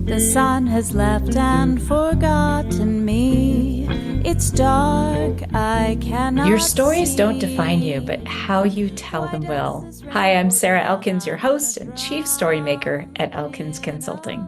The sun has left and forgotten me. It's dark, I cannot Your stories see. don't define you, but how you tell them will. Hi, I'm Sarah Elkins, your host and chief story maker at Elkins Consulting.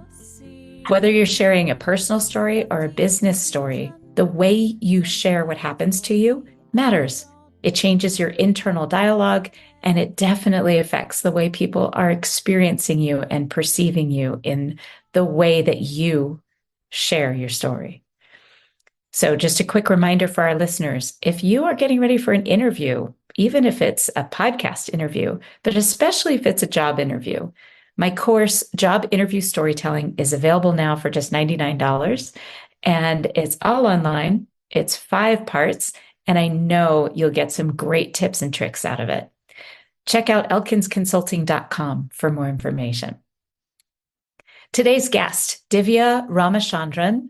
Whether you're sharing a personal story or a business story, the way you share what happens to you matters. It changes your internal dialogue, and it definitely affects the way people are experiencing you and perceiving you in the way that you share your story. So, just a quick reminder for our listeners, if you are getting ready for an interview, even if it's a podcast interview, but especially if it's a job interview, my course, Job Interview Storytelling, is available now for just $99. And it's all online. It's 5 parts. And I know you'll get some great tips and tricks out of it. Check out elkinsconsulting.com for more information. Today's guest, Divya Ramachandran,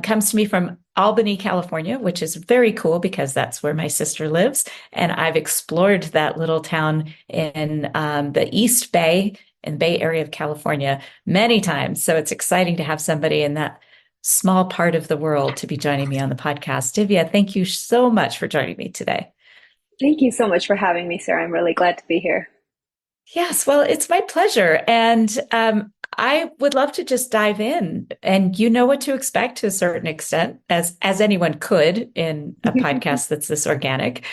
comes to me from Albany, California, which is very cool because that's where my sister lives. And I've explored that little town in the East Bay, in the Bay Area of California, many times. So it's exciting to have somebody in that small part of the world to be joining me on the podcast. Divya, thank you so much for joining me today. Thank you so much for having me, Sarah. I'm really glad to be here. Yes, well, it's my pleasure. And I would love to just dive in, and you know what to expect to a certain extent, as anyone could in a podcast that's this organic.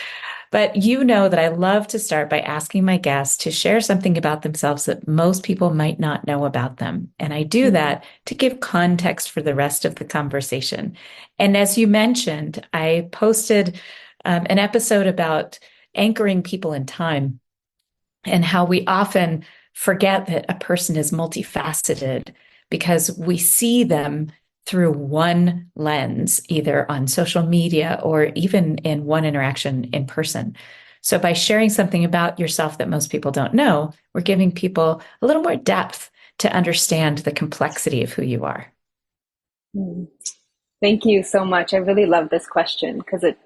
But you know that I love to start by asking my guests to share something about themselves that most people might not know about them. And I do that to give context for the rest of the conversation. And as you mentioned, I posted an episode about anchoring people in time and how we often forget that a person is multifaceted because we see them through one lens, either on social media or even in one interaction in person. So by sharing something about yourself that most people don't know, we're giving people a little more depth to understand the complexity of who you are. Thank you so much. I really love this question because it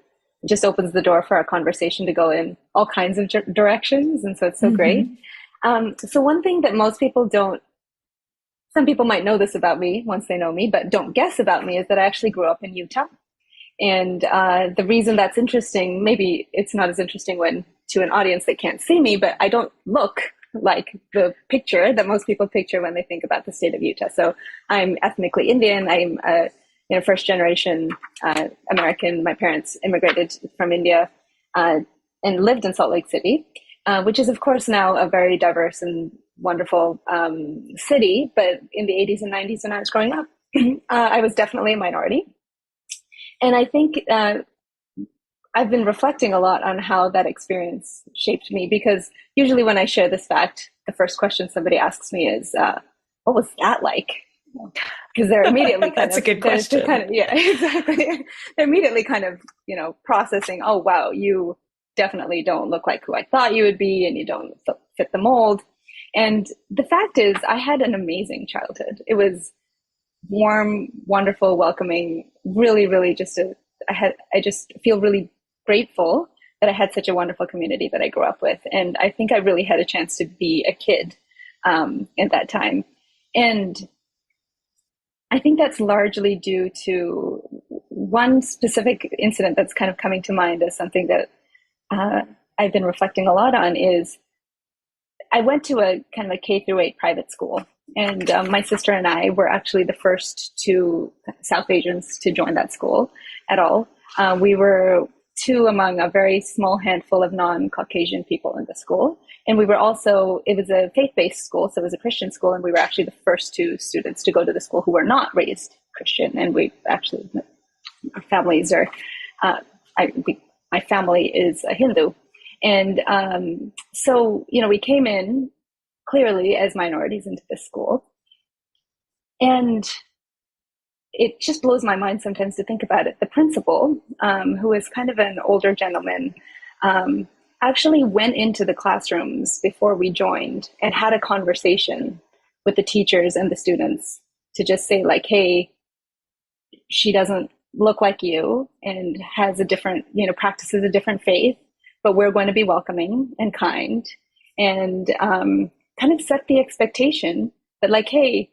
just opens the door for our conversation to go in all kinds of directions. And so it's so great. So one thing that most people don't, some people might know this about me once they know me, but don't guess about me, is that I actually grew up in Utah. And the reason that's interesting, maybe it's not as interesting when to an audience that can't see me, but I don't look like the picture that most people picture when they think about the state of Utah. So I'm ethnically Indian. I'm a first generation American. My parents immigrated from India and lived in Salt Lake City, which is of course now a very diverse and wonderful city. But in the 80s and 90s when I was growing up, I was definitely a minority. And I think I've been reflecting a lot on how that experience shaped me, because usually when I share this fact, the first question somebody asks me is, what was that like? Because they're immediately That's a good question. Yeah, exactly. They're immediately kind of, processing, oh, wow, you definitely don't look like who I thought you would be, and you don't fit the mold. And the fact is, I had an amazing childhood. It was warm, wonderful, welcoming, really, really I just feel really grateful that I had such a wonderful community that I grew up with. And I think I really had a chance to be a kid at that time. And I think that's largely due to one specific incident that's kind of coming to mind as something that I've been reflecting a lot on. Is I went to a kind of a K-8 private school, and my sister and I were actually the first 2 South Asians to join that school at all. We were 2 among a very small handful of non-Caucasian people in the school. And we were also, it was a faith-based school, so it was a Christian school, and we were actually the first 2 students to go to the school who were not raised Christian. And we actually, our families are, my family is a Hindu. And so, we came in clearly as minorities into this school. And it just blows my mind sometimes to think about it. The principal, who is kind of an older gentleman, actually went into the classrooms before we joined and had a conversation with the teachers and the students to just say, like, hey, she doesn't look like you and has a different, practices a different faith, but we're going to be welcoming and kind. And kind of set the expectation that like, hey,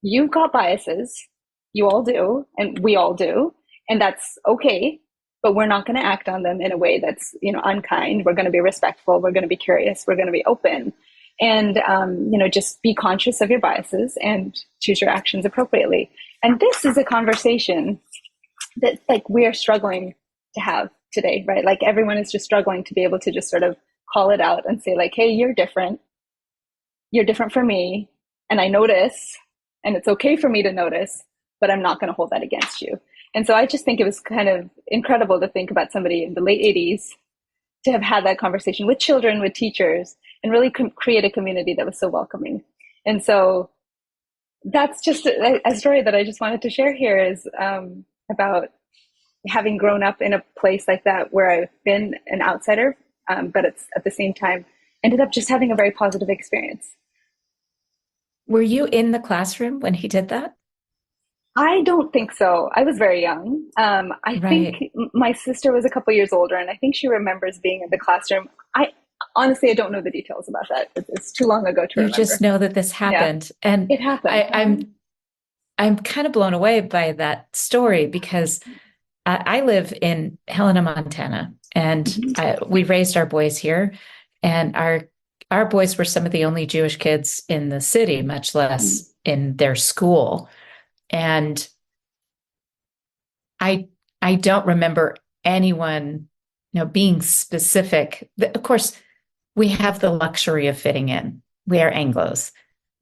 you've got biases, you all do, and we all do, and that's okay, but we're not going to act on them in a way that's, unkind. We're going to be respectful, we're going to be curious, we're going to be open, and just be conscious of your biases and choose your actions appropriately. And this is a conversation that like we are struggling to have today, right? Like everyone is just struggling to be able to just sort of call it out and say like, hey, you're different for me, and I notice, and it's okay for me to notice, but I'm not going to hold that against you. And so I just think it was kind of incredible to think about somebody in the late 80s to have had that conversation with children, with teachers, and really create a community that was so welcoming. And so that's just a story that I just wanted to share here, is about having grown up in a place like that where I've been an outsider, but it's at the same time ended up just having a very positive experience. Were you in the classroom when he did that? I don't think so. I was very young. I think my sister was a couple years older, and I think she remembers being in the classroom. I honestly don't know the details about that. It's too long ago to remember. You just know that this happened. Yeah. And it happened. I'm kind of blown away by that story, because I live in Helena, Montana, and we raised our boys here, and our boys were some of the only Jewish kids in the city, much less in their school. And I don't remember anyone, being specific. Of course, we have the luxury of fitting in. We are Anglos,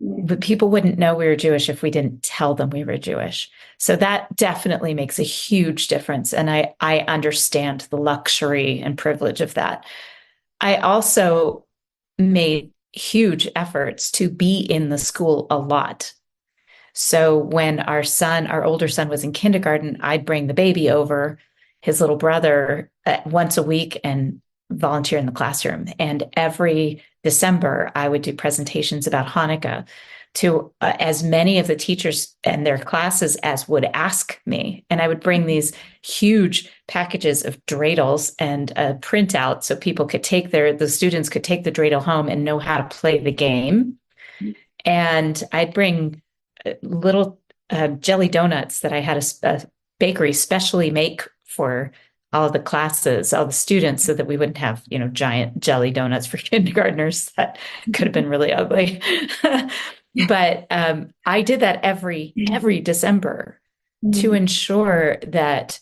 but people wouldn't know we were Jewish if we didn't tell them we were Jewish. So that definitely makes a huge difference. And I understand the luxury and privilege of that. I also made huge efforts to be in the school a lot. So when our older son was in kindergarten, I'd bring the baby over, his little brother, once a week and volunteer in the classroom. And every December, I would do presentations about Hanukkah to as many of the teachers and their classes as would ask me. And I would bring these huge packages of dreidels and a printout so people could the students could take the dreidel home and know how to play the game. And I'd bring little jelly donuts that I had a bakery specially make for all the classes, all the students, so that we wouldn't have, giant jelly donuts for kindergartners. That could have been really ugly. But I did that every December to ensure that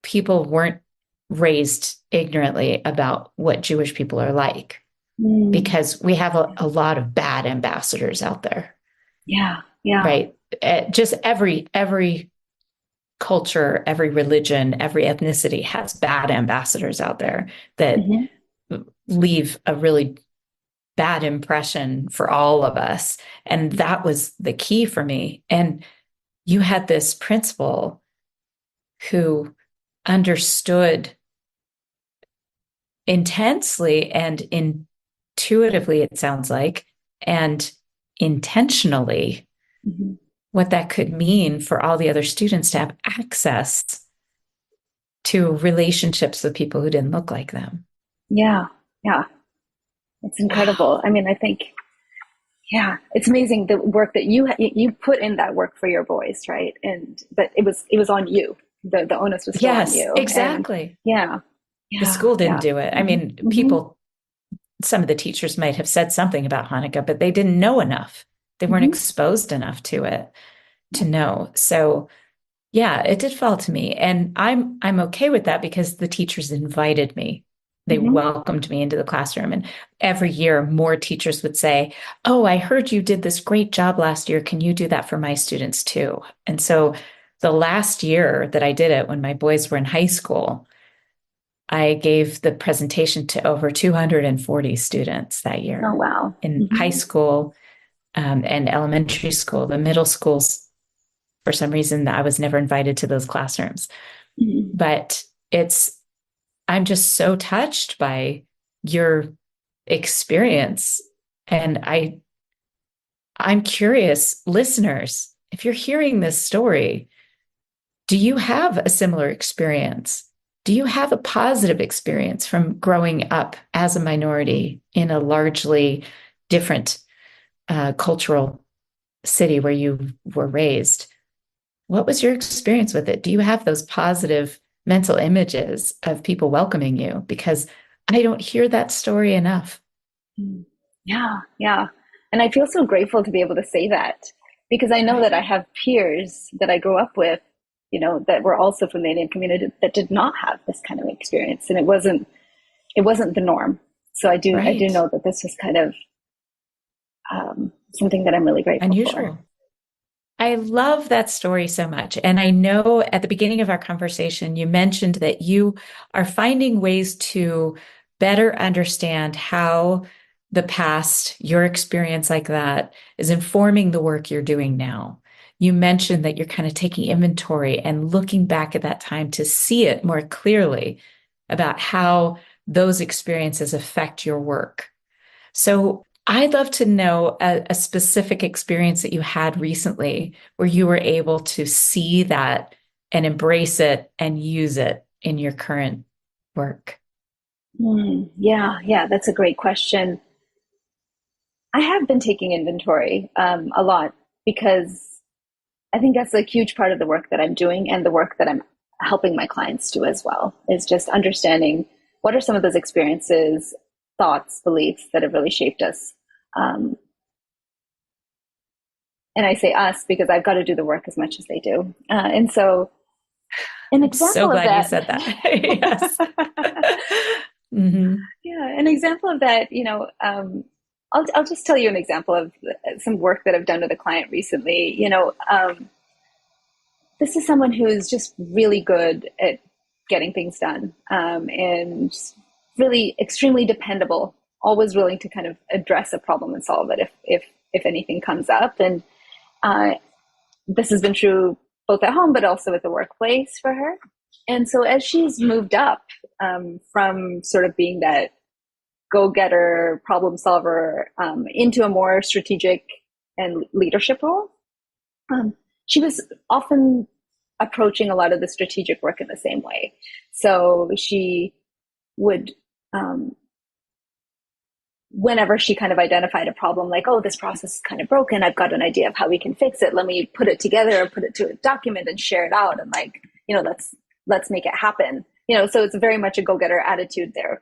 people weren't raised ignorantly about what Jewish people are like, because we have a lot of bad ambassadors out there. Yeah. Right. Just every culture, every religion, every ethnicity has bad ambassadors out there that leave a really bad impression for all of us. And that was the key for me. And you had this principal who understood intensely and intuitively, it sounds like, and intentionally what that could mean for all the other students to have access to relationships with people who didn't look like them. Yeah. It's incredible. I mean, I think, it's amazing the work that you put in that work for your boys, right? But it was on you. The onus was still on you. Exactly. And the school didn't do it. I mean, some of the teachers might have said something about Hanukkah, but they didn't know enough. They weren't exposed enough to it to know. So it did fall to me. And I'm okay with that, because the teachers invited me. They welcomed me into the classroom. And every year more teachers would say, "Oh, I heard you did this great job last year. Can you do that for my students too?" And so the last year that I did it, when my boys were in high school, I gave the presentation to over 240 students that year. Oh, wow. In high school and elementary school. The middle schools, for some reason, I was never invited to those classrooms. But I'm just so touched by your experience. And I'm curious, listeners, if you're hearing this story, do you have a similar experience? Do you have a positive experience from growing up as a minority in a largely different cultural city where you were raised. What was your experience with it? Do you have those positive mental images of people welcoming you? Because I don't hear that story enough. Yeah, yeah. And I feel so grateful to be able to say that because I know that I have peers that I grew up with, that were also from the Indian community that did not have this kind of experience, and it wasn't the norm. So I do Right. know that this was kind of something that I'm really grateful for. Unusual. I love that story so much. And I know at the beginning of our conversation, you mentioned that you are finding ways to better understand how the past, your experience like that, is informing the work you're doing now. You mentioned that you're kind of taking inventory and looking back at that time to see it more clearly about how those experiences affect your work. So I'd love to know a specific experience that you had recently where you were able to see that and embrace it and use it in your current work. Yeah, yeah, that's a great question. I have been taking inventory a lot because I think that's a huge part of the work that I'm doing and the work that I'm helping my clients do as well, is just understanding what are some of those experiences, thoughts, beliefs that have really shaped us. Um, and I say us because I've got to do the work as much as they do. And so, an I'm so example of glad you that, said that. Yes. Hmm. yeah, an example of that, I'll just tell you an example of some work that I've done with a client recently. This is someone who's just really good at getting things done, and really extremely dependable, always willing to kind of address a problem and solve it if anything comes up. And uh, this has been true both at home but also at the workplace for her. And so as she's moved up, from sort of being that go-getter problem solver, into a more strategic and leadership role, she was often approaching a lot of the strategic work in the same way. So she would, whenever she kind of identified a problem, like, oh, this process is kind of broken, I've got an idea of how we can fix it, let me put it together, put it to a document and share it out, and like, let's make it happen. So it's very much a go-getter attitude there.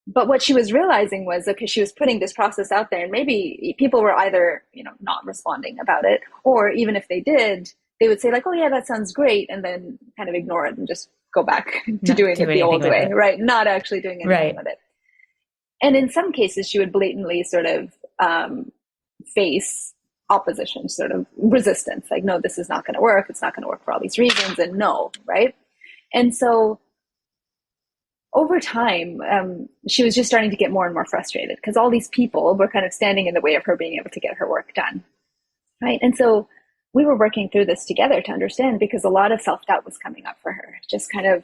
But what she was realizing was, okay, she was putting this process out there and maybe people were either, not responding about it, or even if they did, they would say like, oh yeah, that sounds great, and then kind of ignore it and just go back to Not doing do it the anything old with way, it. right? Not actually doing anything Right. with it. And in some cases, she would blatantly sort of face opposition, sort of resistance, like, no, this is not going to work. It's not going to work for all these reasons, and no, right? And so over time, she was just starting to get more and more frustrated because all these people were kind of standing in the way of her being able to get her work done, right? And so we were working through this together to understand, because a lot of self-doubt was coming up for her. Just kind of,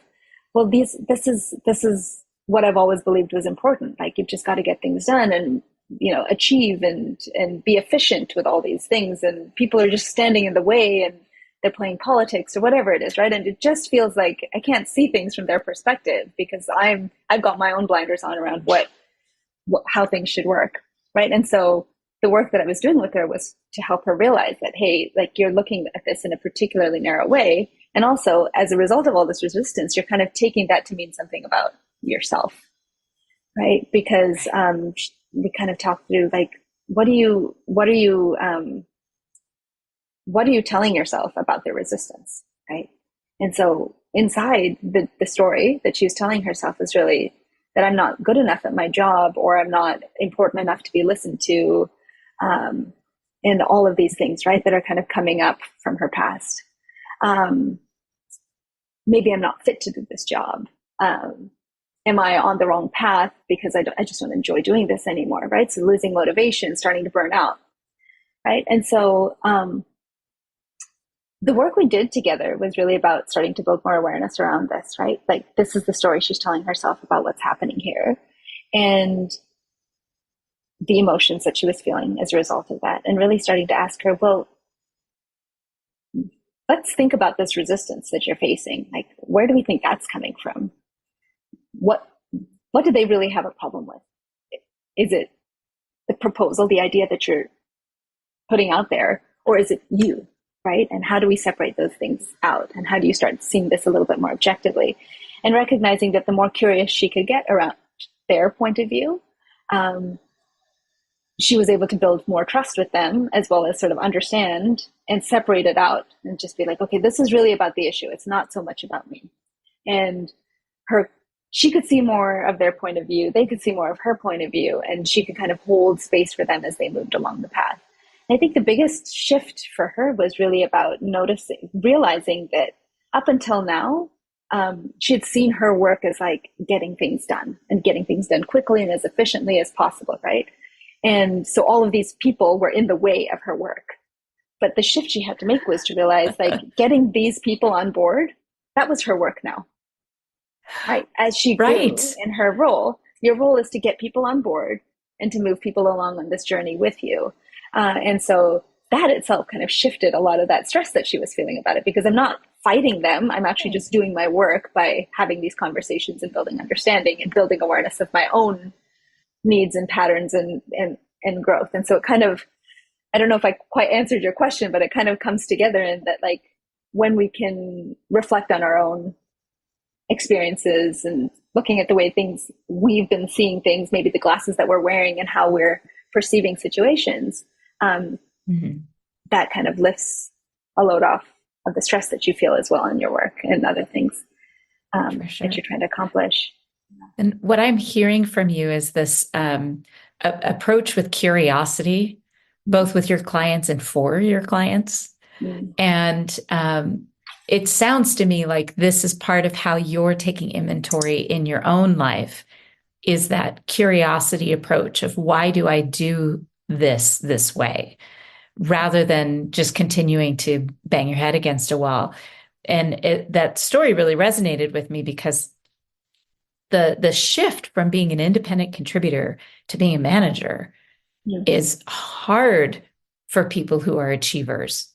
well, this is what I've always believed was important. Like, you've just got to get things done and achieve and be efficient with all these things, and people are just standing in the way and they're playing politics or whatever it is, right? And it just feels like I can't see things from their perspective because I've got my own blinders on around how things should work, right? And so the work that I was doing with her was to help her realize that, hey, like, you're looking at this in a particularly narrow way, and also as a result of all this resistance, you're kind of taking that to mean something about yourself, right? Because we kind of talked through, like, what are you telling yourself about the resistance, right? And so inside the story that she was telling herself was really that I'm not good enough at my job, or I'm not important enough to be listened to, and all of these things, right, that are kind of coming up from her past. Maybe I'm not fit to do this job. Am I on the wrong path because I just don't enjoy doing this anymore, right? So losing motivation, starting to burn out, right? And so the work we did together was really about starting to build more awareness around this, right? Like, this is the story she's telling herself about what's happening here, and the emotions that she was feeling as a result of that, and really starting to ask her, well, let's think about this resistance that you're facing. Like, where do we think that's coming from? What do they really have a problem with? Is it the proposal, the idea that you're putting out there, or is it you, right? And how do we separate those things out? And how do you start seeing this a little bit more objectively? And recognizing that the more curious she could get around their point of view, she was able to build more trust with them, as well as sort of understand and separate it out and just be like, okay, this is really about the issue. It's not so much about me. And she could see more of their point of view. They could see more of her point of view, and she could kind of hold space for them as they moved along the path. And I think the biggest shift for her was really about realizing that up until now, she had seen her work as like getting things done and getting things done quickly and as efficiently as possible, right? And so all of these people were in the way of her work. But the shift she had to make was to realize, like, getting these people on board, that was her work now. Right? As she grew in her role, your role is to get people on board and to move people along on this journey with you. And so that itself kind of shifted a lot of that stress that she was feeling about it, because I'm not fighting them. I'm actually just doing my work by having these conversations and building understanding and building awareness of my own needs and patterns and growth. And so it kind of, I don't know if I quite answered your question, but it kind of comes together in that, like, when we can reflect on our own experiences and looking at the way we've been seeing things, maybe the glasses that we're wearing and how we're perceiving situations, that kind of lifts a load off of the stress that you feel as well in your work and other things that you're trying to accomplish. And what I'm hearing from you is this approach with curiosity, both with your clients and for your clients. And it sounds to me like this is part of how you're taking inventory in your own life, is that curiosity approach of, why do I do this way, rather than just continuing to bang your head against a wall. And that story really resonated with me, because the shift from being an independent contributor to being a manager is hard for people who are achievers,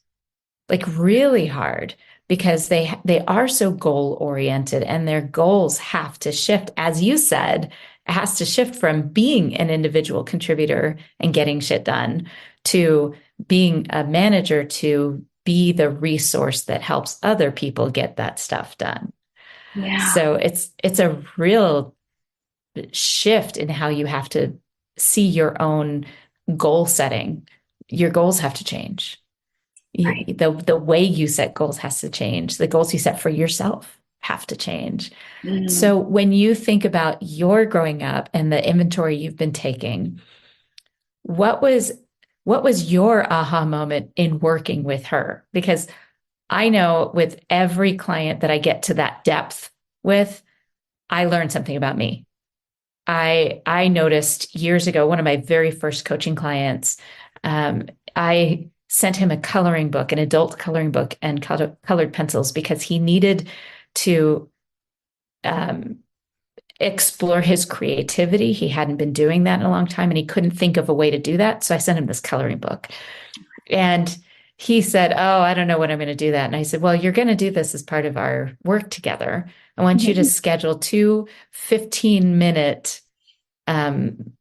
like really hard, because they are so goal oriented, and their goals have to shift. As you said, it has to shift from being an individual contributor and getting shit done to being a manager, to be the resource that helps other people get that stuff done. Yeah. So it's a real shift in how you have to see your own goal setting. Your goals have to change. Right. The way you set goals has to change. The goals you set for yourself have to change. So when you think about your growing up and the inventory you've been taking, what was your aha moment in working with her? Because I know with every client that I get to that depth with, I learned something about me. I noticed years ago, one of my very first coaching clients, I sent him a coloring book, an adult coloring book, and colored pencils, because he needed to explore his creativity. He hadn't been doing that in a long time, and he couldn't think of a way to do that. So I sent him this coloring book, and he said, "Oh, I don't know when I'm going to do that." And I said, "Well, you're going to do this as part of our work together. I want you to schedule 2 15-minute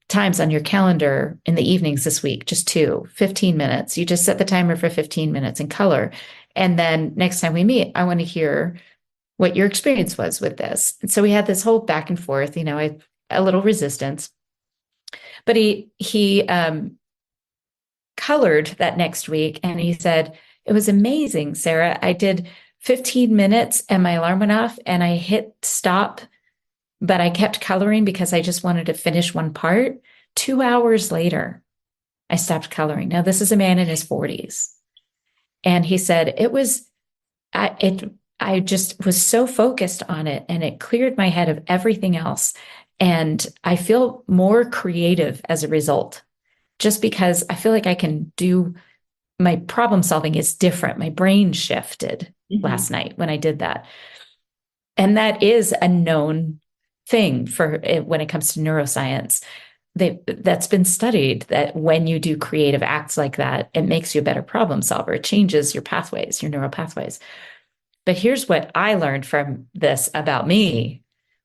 times on your calendar in the evenings this week, just 15 minutes. You just set the timer for 15 minutes and color. And then next time we meet, I want to hear what your experience was with this." And so we had this whole back and forth, a little resistance, but he colored that next week, and he said, "It was amazing, Sarah. I did 15 minutes and my alarm went off and I hit stop, but I kept coloring because I just wanted to finish one part. 2 hours later, I stopped coloring." Now, this is a man in his 40s. And he said, I just was so focused on it, and it cleared my head of everything else. And I feel more creative as a result, just because I feel like I can do my problem solving is different. My brain shifted last night when I did that. And that is a known thing for when it comes to neuroscience. That's been studied, that when you do creative acts like that, it makes you a better problem solver. It changes your pathways, your neural pathways. But here's what I learned from this about me,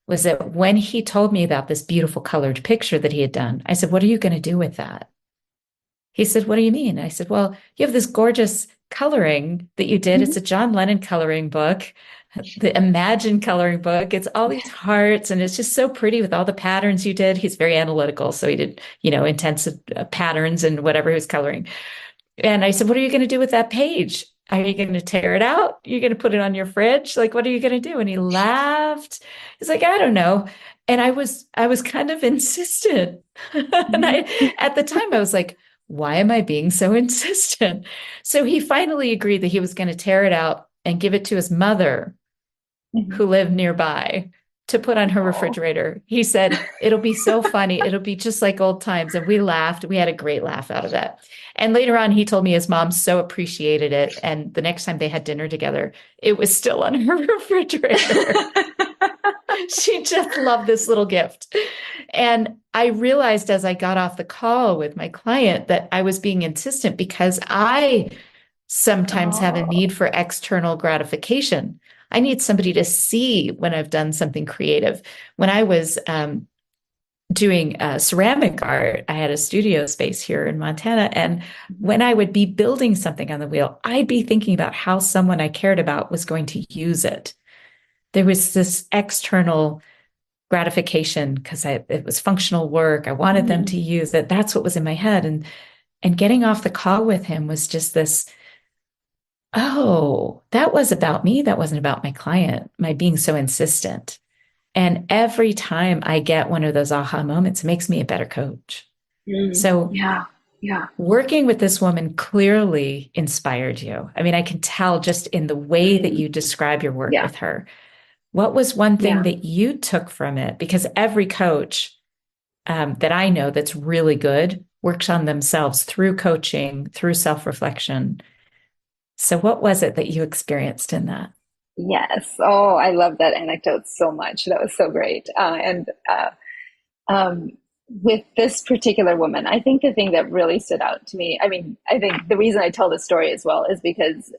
was that when he told me about this beautiful colored picture that he had done, I said, "What are you going to do with that?" He said, what do you mean? I said, well, you have this gorgeous coloring that you did. It's Mhm. a John Lennon coloring book, the Imagine coloring book. It's all these hearts and it's just so pretty with all the patterns you did. He's very analytical. So he did, intensive patterns and whatever he was coloring. And I said, what are you going to do with that page? Are you going to tear it out? You're going to put it on your fridge? Like, what are you going to do? And he laughed. He's like, I don't know. And I was kind of insistent. And at the time, I was like, why am I being so insistent? So he finally agreed that he was going to tear it out and give it to his mother, Mhm. who lived nearby, to put on her Oh. refrigerator. He said, it'll be so funny. It'll be just like old times. And we laughed. We had a great laugh out of that. And later on, he told me his mom so appreciated it. And the next time they had dinner together, it was still on her refrigerator. She just loved this little gift. And I realized as I got off the call with my client that I was being insistent because I sometimes have a Oh. need for external gratification. I need somebody to see when I've done something creative. When I was doing ceramic art, I had a studio space here in Montana. And when I would be building something on the wheel, I'd be thinking about how someone I cared about was going to use it. There was this external gratification because it was functional work. I wanted them Mhm. to use it. That's what was in my head. And getting off the call with him was just this, oh, that was about me. That wasn't about my client, my being so insistent. And every time I get one of those aha moments, it makes me a better coach. So Yeah. Yeah. working with this woman clearly inspired you. I mean, I can tell just in the way that Mhm. you describe your work Yeah. with her. What was one thing Yeah. that you took from it? Because every coach that I know that's really good works on themselves through coaching, through self-reflection. So what was it that you experienced in that? Yes. Oh, I love that anecdote so much. That was so great. Um, with this particular woman, I think the thing that really stood out to me, I mean, I think the reason I tell this story as well is because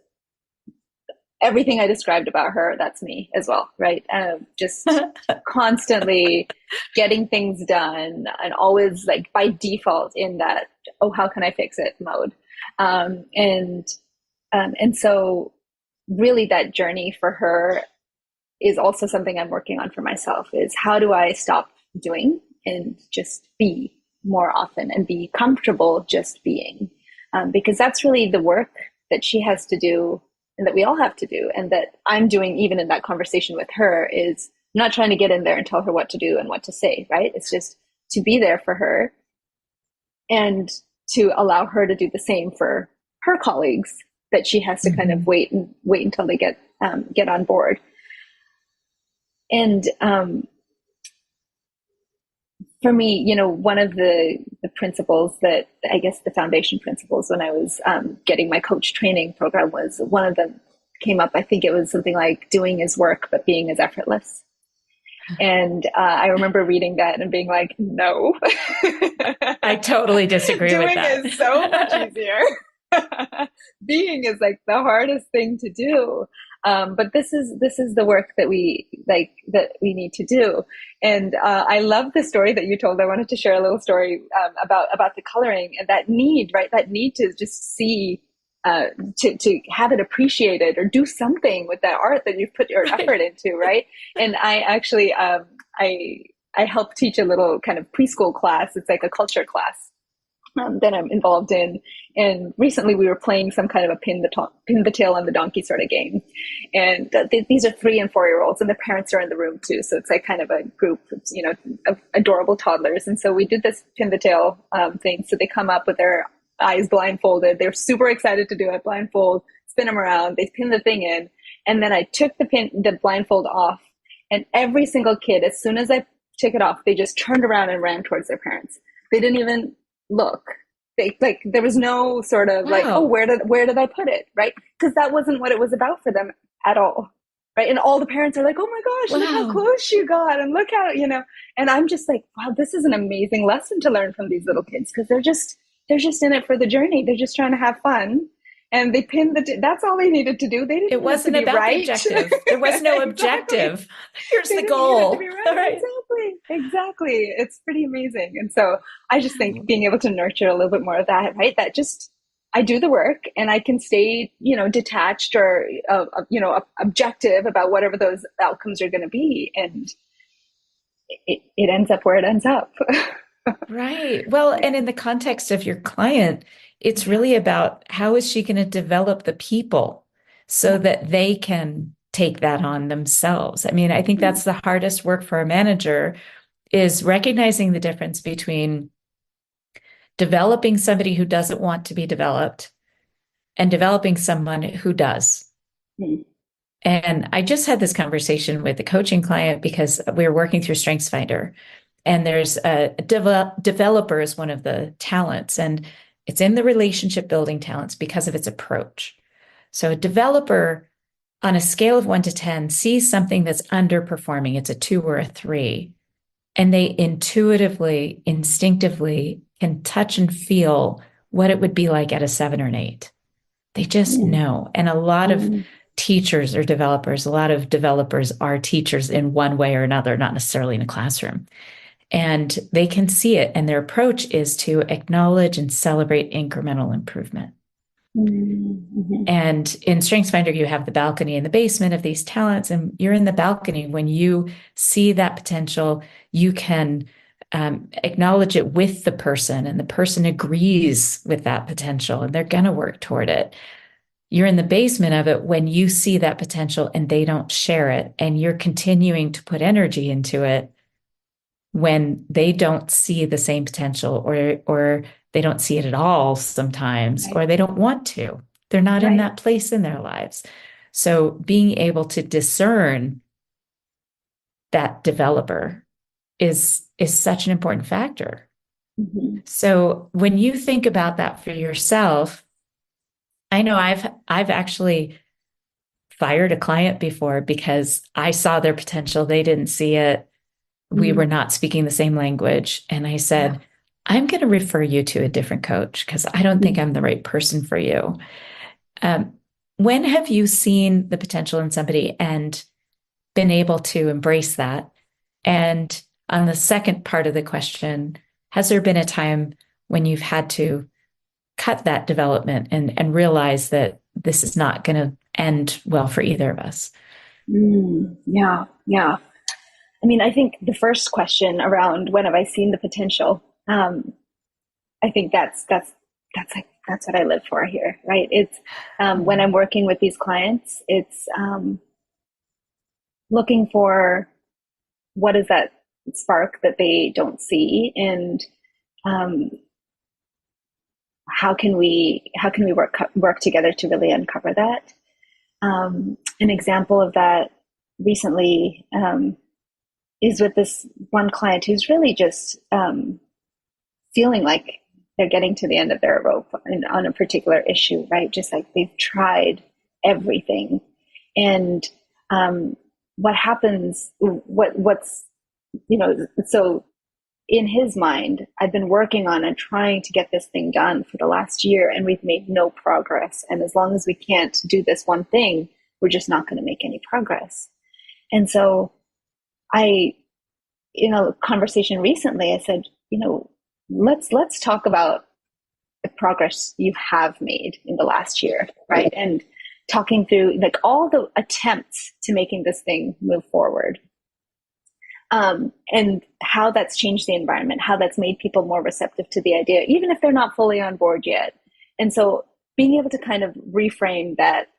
everything I described about her, that's me as well, right? Just constantly getting things done and always like by default in that, oh, how can I fix it mode? Um, and, and so really that journey for her is also something I'm working on for myself is how do I stop doing and just be more often and be comfortable just being? Because that's really the work that she has to do and that we all have to do and that I'm doing even in that conversation with her is not trying to get in there and tell her what to do and what to say, right? It's just to be there for her and to allow her to do the same for her colleagues that she has to kind of Mhm. wait until they get on board. And for me, one of the principles that I guess the foundation principles when I was getting my coach training program was one of them came up. I think it was something like doing is work, but being is effortless. And I remember reading that and being like, no, I totally disagree with doing that. is so much easier. Being is like the hardest thing to do. But this is the work that we need to do. And I love the story that you told. I wanted to share a little story about the coloring and that need, right? That need to just see, to have it appreciated or do something with that art that you've put your Right. effort into, right? And I actually, I help teach a little kind of preschool class. It's like a culture class that I'm involved in. And recently we were playing some kind of a pin the tail on the donkey sort of game. And these are 3 and 4 year olds and the parents are in the room too. So it's like kind of a group, of adorable toddlers. And so we did this pin the tail thing. So they come up with their eyes blindfolded. They're super excited to do it blindfold, spin them around. They pin the thing in. And then I took the blindfold off and every single kid, as soon as I took it off, they just turned around and ran towards their parents. They didn't even look. There was no sort of like, oh, Wow. where did I put it, right? Because that wasn't what it was about for them at all, right? And all the parents are like, oh my gosh, look how Wow. close you got, and look how And I'm just like, wow, this is an amazing lesson to learn from these little kids because they're just in it for the journey. They're just trying to have fun, and they pinned that's all they needed to do. They didn't It need it to wasn't be about right. the objective. There was no objective. Exactly. Here's They the didn't need it to goal. be right. All right. Exactly. It's pretty amazing. And so I just think being able to nurture a little bit more of that, right? That just, I do the work and I can stay, detached or, objective about whatever those outcomes are going to be. And it ends up where it ends up. Right. Well, and in the context of your client, it's really about how is she going to develop the people so that they can take that on themselves. I mean, I think that's the hardest work for a manager is recognizing the difference between developing somebody who doesn't want to be developed and developing someone who does. And I just had this conversation with a coaching client because we were working through StrengthsFinder. And there's a developer is one of the talents, and it's in the relationship building talents because of its approach. So a developer on a scale of 1 to 10 sees something that's underperforming. It's a 2 or a 3. And they intuitively, instinctively can touch and feel what it would be like at a 7 or an 8. They just know. And a lot of teachers are developers. A lot of developers are teachers in one way or another, not necessarily in a classroom. And they can see it. And their approach is to acknowledge and celebrate incremental improvement. And in StrengthsFinder, you have the balcony and the basement of these talents. And you're in the balcony. When you see that potential, you can acknowledge it with the person, and the person agrees with that potential, and they're going to work toward it. You're in the basement of it when you see that potential and they don't share it, and you're continuing to put energy into it when they don't see the same potential, or they don't see it at all sometimes, or they don't want to. They're not in that place in their lives. So being able to discern that developer is such an important factor. So when you think about that for yourself, I know I've actually fired a client before because I saw their potential. They didn't see it. We were not speaking the same language. And I said, I'm going to refer you to a different coach because I don't think I'm the right person for you. When have you seen the potential in somebody and been able to embrace that? And on the second part of the question, has there been a time when you've had to cut that development and realize that this is not going to end well for either of us? Yeah. I mean, I think the first question around when have I seen the potential? I think that's what I live for here, right? It's when I'm working with these clients, it's looking for what is that spark that they don't see, and how can we work together to really uncover that? An example of that recently is with this one client who's really just feeling like they're getting to the end of their rope on a particular issue, right? Just like they've tried everything. And what happens, so in his mind, I've been working on and trying to get this thing done for the last year, and we've made no progress. And as long as we can't do this one thing, we're just not going to make any progress. And so in a conversation recently, I said, let's talk about the progress you have made in the last year, right? And talking through like all the attempts to making this thing move forward. And how that's changed the environment, how that's made people more receptive to the idea, even if they're not fully on board yet. And so being able to kind of reframe that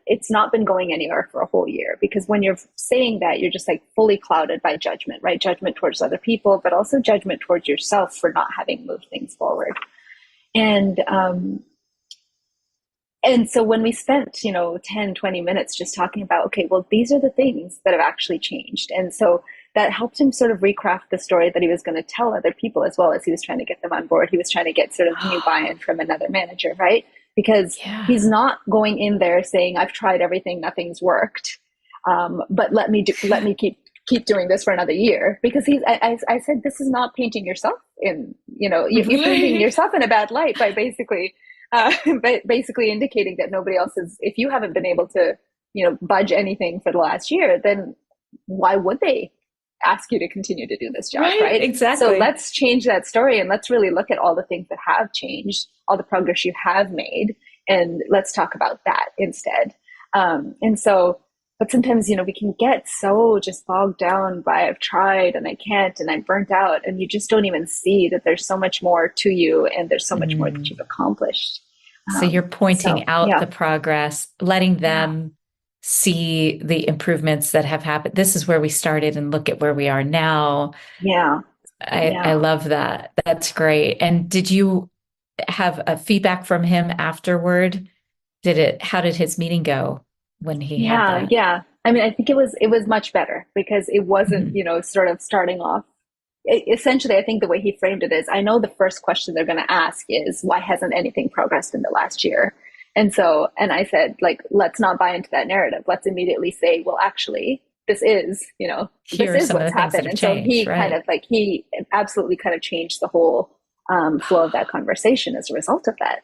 it's not been going anywhere for a whole year, because when you're saying that, you're just like fully clouded by judgment, right? Judgment towards other people, but also judgment towards yourself for not having moved things forward. And so when we spent, 10, 20 minutes just talking about, okay, well, these are the things that have actually changed. And so that helped him sort of recraft the story that he was going to tell other people, as well as he was trying to get them on board. He was trying to get sort of new buy-in from another manager, right? Because he's not going in there saying, I've tried everything, nothing's worked. But let me keep doing this for another year, because I said, this is not painting yourself in, you're painting yourself in a bad light by basically but basically indicating that nobody else is, if you haven't been able to, budge anything for the last year, then why would they ask you to continue to do this job, right? Exactly. So let's change that story and let's really look at all the things that have changed, all the progress you have made, and let's talk about that instead. But sometimes, we can get so just bogged down by I've tried and I can't and I'm burnt out, and you just don't even see that there's so much more to you and there's so much more that you've accomplished. So you're pointing out the progress, letting them see the improvements that have happened. This is where we started and look at where we are now. I love that. That's great. And did you have a feedback from him afterward? How did his meeting go when he had that? Yeah. I mean, I think it was much better because it wasn't, sort of starting off. Essentially, I think the way he framed it is, I know the first question they're going to ask is, why hasn't anything progressed in the last year? And I said, like, let's not buy into that narrative. Let's immediately say, well, actually, this is what's happened. And so he he absolutely kind of changed the whole flow of that conversation as a result of that.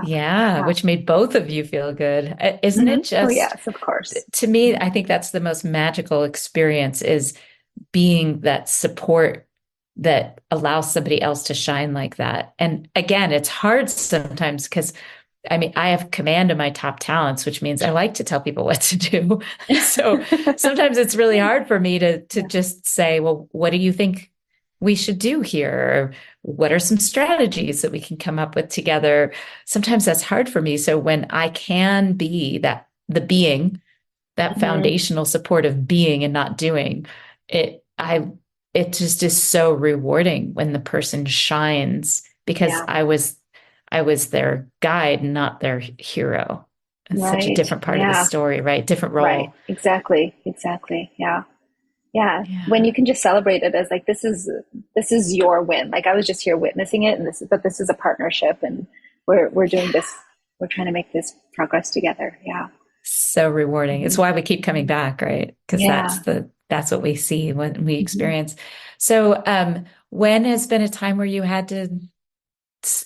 Yeah, which made both of you feel good. Isn't it just? Oh, yes, of course. To me, I think that's the most magical experience, is being that support that allows somebody else to shine like that. And again, it's hard sometimes because I have command of my top talents, which means I like to tell people what to do. So sometimes it's really hard for me to just say, well, what do you think we should do here? Or what are some strategies that we can come up with together? Sometimes that's hard for me. So when I can be that foundational support of being and not doing, it just is so rewarding when the person shines, because I was their guide, not their hero. It's such a different part of the story, right? Different role. Right. Exactly. Yeah. When you can just celebrate it as like, this is your win. Like, I was just here witnessing it, but this is a partnership, and we're doing this. We're trying to make this progress together. Yeah. So rewarding. It's why we keep coming back, right? Because that's what we see when we experience. So, when has been a time where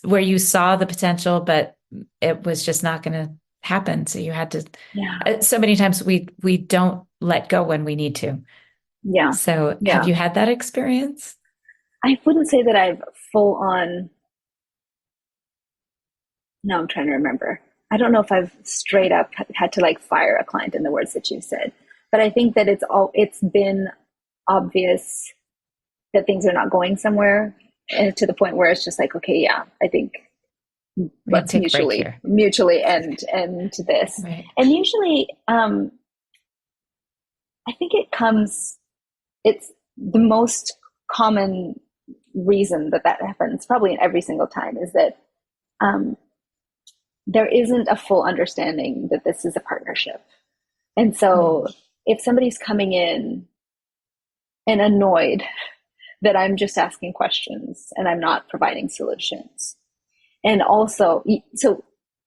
where you saw the potential, but it was just not going to happen? So you had to, so many times we don't let go when we need to. Yeah. So have you had that experience? I wouldn't say that I've full on. No, I'm trying to remember. I don't know if I've straight up had to like fire a client in the words that you said, but I think that it's been obvious that things are not going somewhere, and to the point where it's just like, okay, I think let's mutually end this. Right. And usually, I think it's the most common reason that happens, probably in every single time, is that there isn't a full understanding that this is a partnership. And so if somebody's coming in and annoyed that I'm just asking questions and I'm not providing solutions, and also, so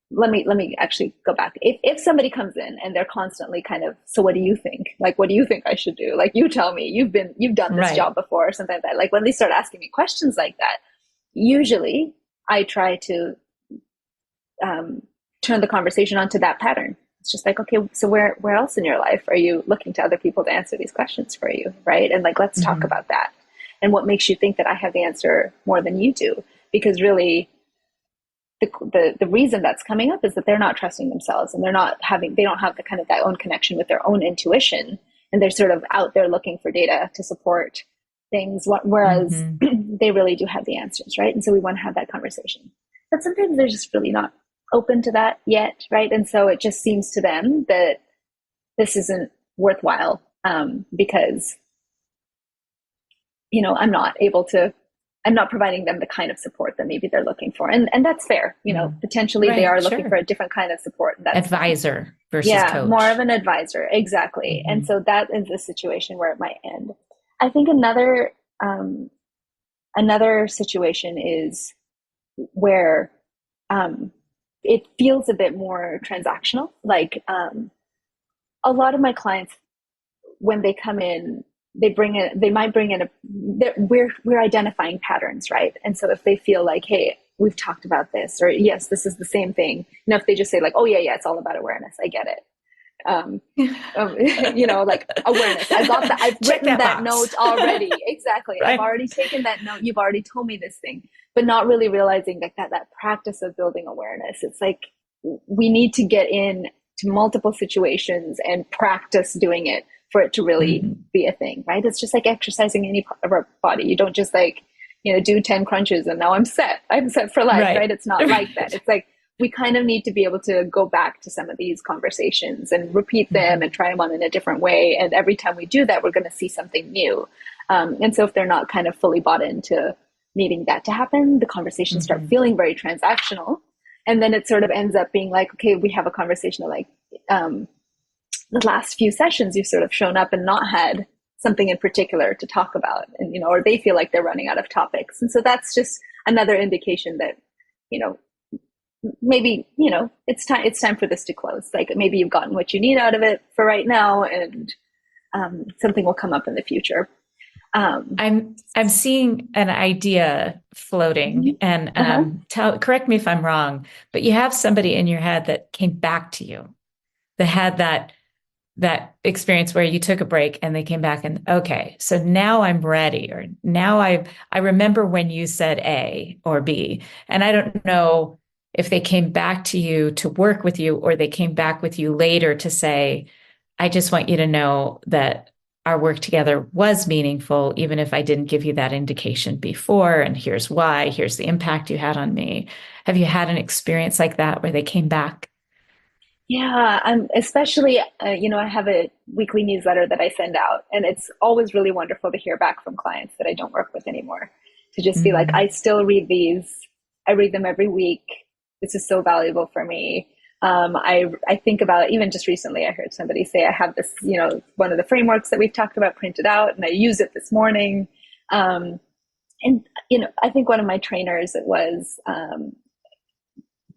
let me actually go back. If somebody comes in and they're constantly kind of, so what do you think? Like, what do you think I should do? Like, you tell me, you've done this job before, or something like that. Like, when they start asking me questions like that, usually I try to turn the conversation onto that pattern. It's just like, okay, so where else in your life are you looking to other people to answer these questions for you, right? And like, let's talk about that. And what makes you think that I have the answer more than you do? Because really, the reason that's coming up is that they're not trusting themselves, and they don't have the kind of that own connection with their own intuition, and they're sort of out there looking for data to support things, whereas they really do have the answers, right? And so we want to have that conversation. But sometimes they're just really not open to that yet, right? And so it just seems to them that this isn't worthwhile because, I'm not providing them the kind of support that maybe they're looking for. And that's fair. Potentially they are looking for a different kind of support. And that's advisor versus coach. More of an advisor. Exactly. And so that is the situation where it might end. I think another situation is where it feels a bit more transactional. Like a lot of my clients, when they come in, they might bring in we're identifying patterns, right? And so if they feel like, hey, we've talked about this, or yes, this is the same thing. If they just say like, oh yeah, it's all about awareness. I get it. Like awareness. I got that. I've written that note already. Exactly. Right. I've already taken that note. You've already told me this thing, but not really realizing that practice of building awareness. It's like we need to get in to multiple situations and practice doing it for it to really be a thing, right? It's just like exercising any part of our body. You don't just like, do 10 crunches and now I'm set for life, right? It's not like that. It's like, we kind of need to be able to go back to some of these conversations and repeat them and try them on in a different way. And every time we do that, we're going to see something new. And so if they're not kind of fully bought into needing that to happen, the conversations start feeling very transactional. And then it sort of ends up being like, okay, we have a conversation of like, the last few sessions you've sort of shown up and not had something in particular to talk about, and, or they feel like they're running out of topics. And so that's just another indication that, maybe, it's time for this to close. Like maybe you've gotten what you need out of it for right now, and something will come up in the future. I'm seeing an idea floating, and correct me if I'm wrong, but you have somebody in your head that came back to you, that had that experience where you took a break and they came back and, okay, so now I'm ready, or now I remember when you said A or B, and I don't know if they came back to you to work with you, or they came back with you later to say, I just want you to know that our work together was meaningful, even if I didn't give you that indication before. And here's why, here's the impact you had on me. Have you had an experience like that where they came back? Yeah, especially, I have a weekly newsletter that I send out, and it's always really wonderful to hear back from clients that I don't work with anymore, to just be like, I still read these. I read them every week. This is so valuable for me. I think about, even just recently, I heard somebody say, I have this, one of the frameworks that we've talked about printed out, and I use it this morning. And, I think one of my trainers, it was,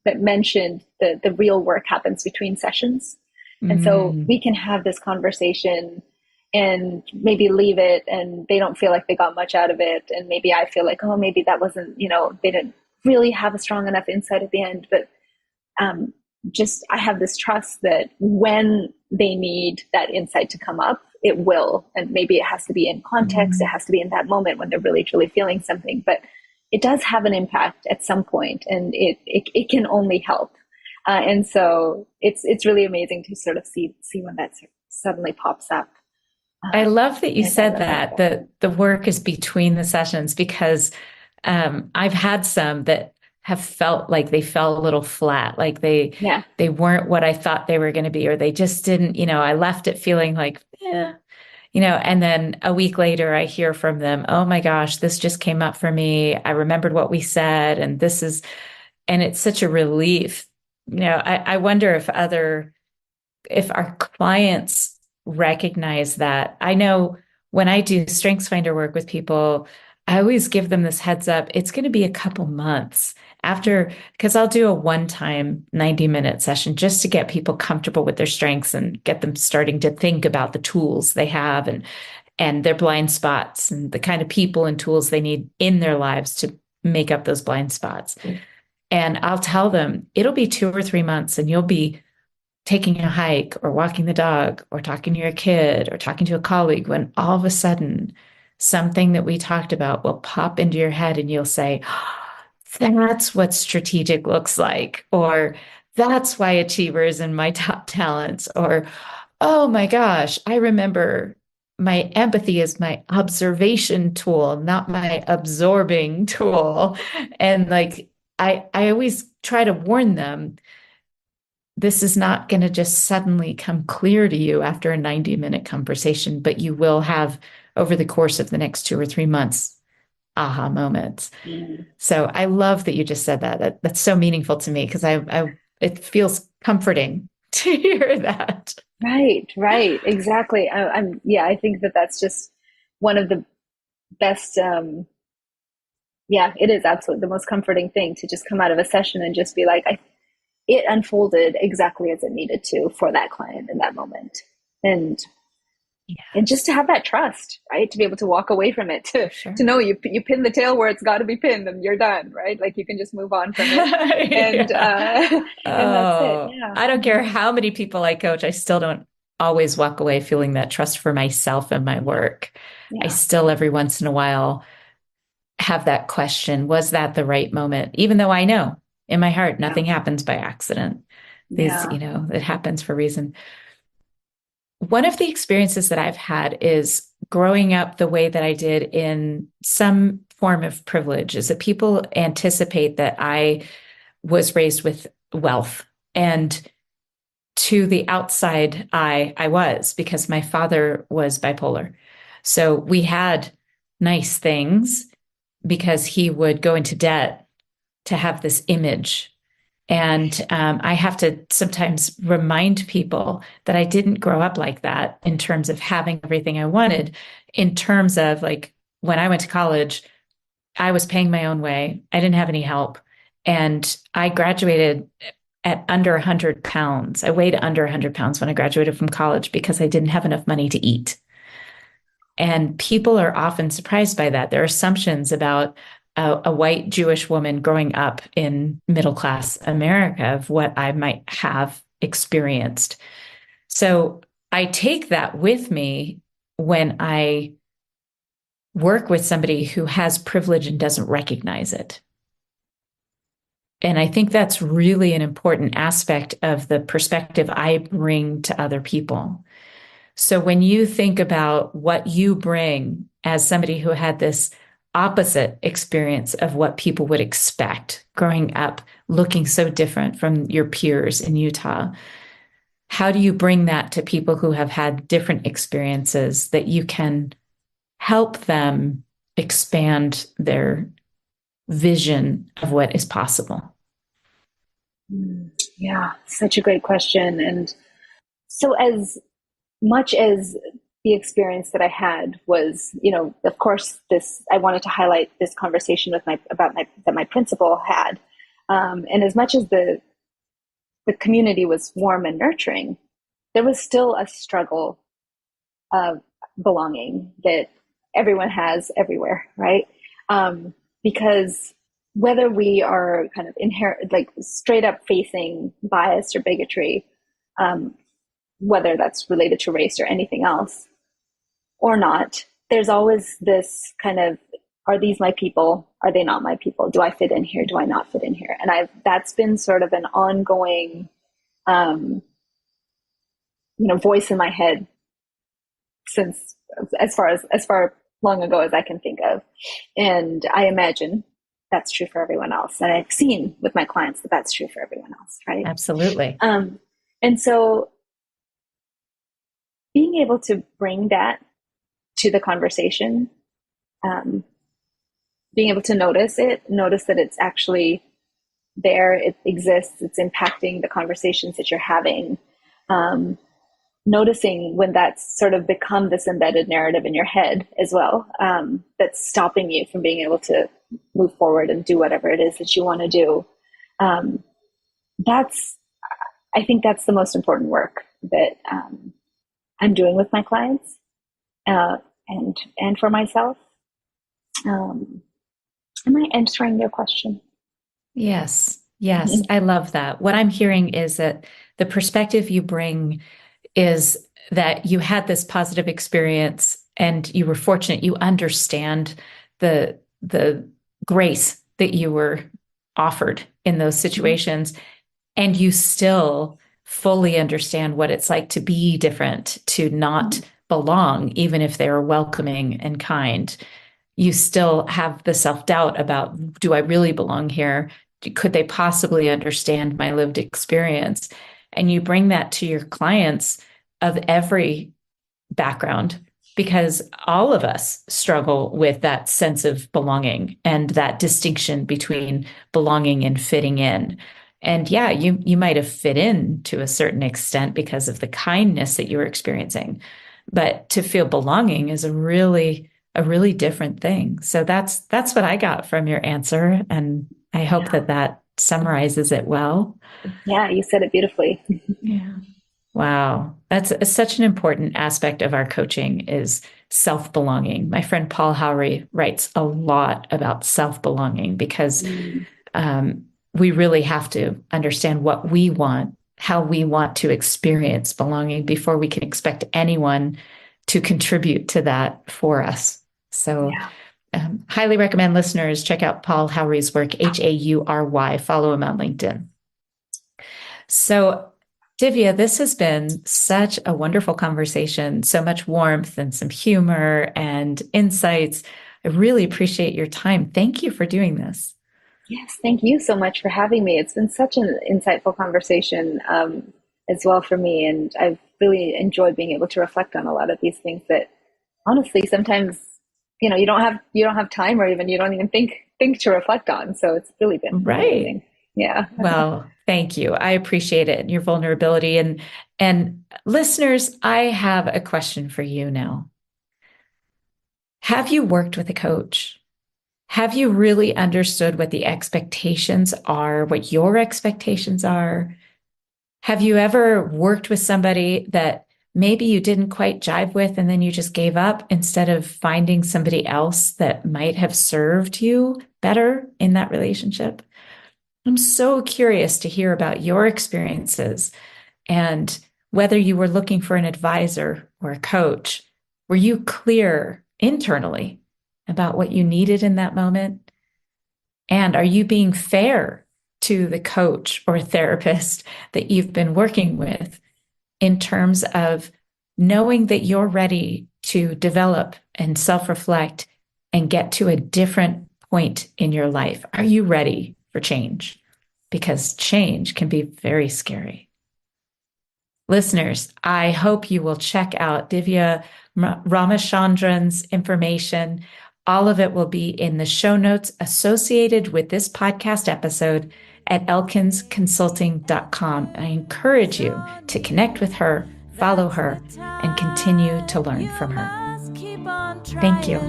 that mentioned the real work happens between sessions. And so we can have this conversation and maybe leave it, and they don't feel like they got much out of it. And maybe I feel like, oh, maybe that wasn't, they didn't really have a strong enough insight at the end. But I have this trust that when they need that insight to come up, it will. And maybe it has to be in context. It has to be in that moment when they're really, truly feeling something. But it does have an impact at some point, and it can only help. And so it's really amazing to sort of see when that suddenly pops up. I love that you said that the work is between the sessions, because I've had some that have felt like they fell a little flat, like they weren't what I thought they were going to be, or they just didn't, I left it feeling like, and then a week later I hear from them, oh my gosh, this just came up for me. I remembered what we said, and and it's such a relief. I wonder if our clients recognize that. I know when I do StrengthsFinder work with people, I always give them this heads up. It's going to be a couple months after, because I'll do a one-time 90-minute session just to get people comfortable with their strengths and get them starting to think about the tools they have and their blind spots and the kind of people and tools they need in their lives to make up those blind spots. And I'll tell them it'll be 2 or 3 months, and you'll be taking a hike or walking the dog or talking to your kid or talking to a colleague, when all of a sudden something that we talked about will pop into your head, and you'll say, that's what strategic looks like, or that's why achiever is in my top talents, or, oh my gosh, I remember my empathy is my observation tool, not my absorbing tool. And like, I always try to warn them, this is not going to just suddenly come clear to you after a 90-minute conversation, but you will have, over the course of the next 2 or 3 months, aha moments. So I love that you just said that. That's so meaningful to me, because it feels comforting to hear that. Right, exactly. I think that's just one of the best. It is absolutely the most comforting thing, to just come out of a session and just be like, it unfolded exactly as it needed to for that client in that moment. And Yeah, And just to have that trust, right? To be able to walk away from it, for to sure. know you pin the tail where it's got to be pinned and you're done, right? Like you can just move on from it. And, Yeah. and that's it. Oh, Yeah. I don't care how many people I coach, I still don't always walk away feeling that trust for myself and my work. I Yeah. still every once in a while have that question, was that the right moment? Even though I know in my heart Yeah. nothing happens by accident. These, Yeah. it happens for a reason. One of the experiences that I've had is growing up the way that I did in some form of privilege is that people anticipate that I was raised with wealth. And to the outside eye, I was because my father was bipolar. So we had nice things because he would go into debt to have this image. And I have to sometimes remind people that I didn't grow up like that in terms of having everything I wanted. In terms of like when I went to college, I was paying my own way. I didn't have any help. And I graduated at under 100 pounds. I weighed under 100 pounds when I graduated from college because I didn't have enough money to eat. And people are often surprised by that. Their assumptions about a white Jewish woman growing up in middle class America of what I might have experienced. So I take that with me when I work with somebody who has privilege and doesn't recognize it. And I think that's really an important aspect of the perspective I bring to other people. So when you think about what you bring as somebody who had this opposite experience of what people would expect growing up, looking so different from your peers in Utah, how do you bring that to people who have had different experiences that you can help them expand their vision of what is possible? Yeah. Such a great question. And so as much as the experience that I had was, of course, this, I wanted to highlight this conversation with that my principal had. And as much as the community was warm and nurturing, there was still a struggle of belonging that everyone has everywhere, right? Because whether we are kind of inherent, like straight up facing bias or bigotry, um, whether that's related to race or anything else or not, there's always this kind of, are these my people? Are they not my people? Do I fit in here? Do I not fit in here? And that's been sort of an ongoing, um, voice in my head since as far long ago as I can think of. And I imagine that's true for everyone else. And I've seen with my clients that that's true for everyone else, right? Absolutely. And so being able to bring that to the conversation, being able to notice that it's actually there, it exists, it's impacting the conversations that you're having. Noticing when that's sort of become this embedded narrative in your head as well, that's stopping you from being able to move forward and do whatever it is that you want to do. I think that's the most important work that I'm doing with my clients, and for myself. Am I answering your question? Yes. Yes. I love that. What I'm hearing is that the perspective you bring is that you had this positive experience and you were fortunate. You understand the grace that you were offered in those situations, and you still fully understand what it's like to be different, to not belong, even if they are welcoming and kind. You still have the self-doubt about, do I really belong here? Could they possibly understand my lived experience? And you bring that to your clients of every background, because all of us struggle with that sense of belonging and that distinction between belonging and fitting in. And yeah, you might have fit in to a certain extent because of the kindness that you were experiencing, but to feel belonging is a really different thing. So that's what I got from your answer, and I hope Yeah. that summarizes it well. Yeah, you said it beautifully. Yeah. Wow. That's such an important aspect of our coaching is self-belonging. My friend Paul Howery writes a lot about self-belonging because Mm. we really have to understand what we want, how we want to experience belonging before we can expect anyone to contribute to that for us. So, Yeah. highly recommend listeners check out Paul Howery's work, Haury. Follow him on LinkedIn. So, Divya, this has been such a wonderful conversation, so much warmth and some humor and insights. I really appreciate your time. Thank you for doing this. Yes, thank you so much for having me. It's been such an insightful conversation as well for me, and I've really enjoyed being able to reflect on a lot of these things that honestly sometimes you don't have time, or even you don't even think to reflect on. So it's really been Right. amazing. Yeah. Well, thank you. I appreciate it and your vulnerability. And listeners, I have a question for you now. Have you worked with a coach? Have you really understood what the expectations are, what your expectations are? Have you ever worked with somebody that maybe you didn't quite jive with and then you just gave up instead of finding somebody else that might have served you better in that relationship? I'm so curious to hear about your experiences and whether you were looking for an advisor or a coach. Were you clear internally about what you needed in that moment? And are you being fair to the coach or therapist that you've been working with in terms of knowing that you're ready to develop and self-reflect and get to a different point in your life? Are you ready for change? Because change can be very scary. Listeners, I hope you will check out Divya Ramachandran's information. All of it will be in the show notes associated with this podcast episode at elkinsconsulting.com. I encourage you to connect with her, follow her, and continue to learn from her. Thank you.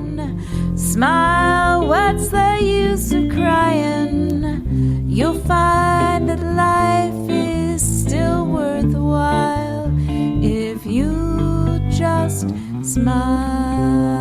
Smile, what's the use of crying? You'll find that life is still worthwhile if you just smile.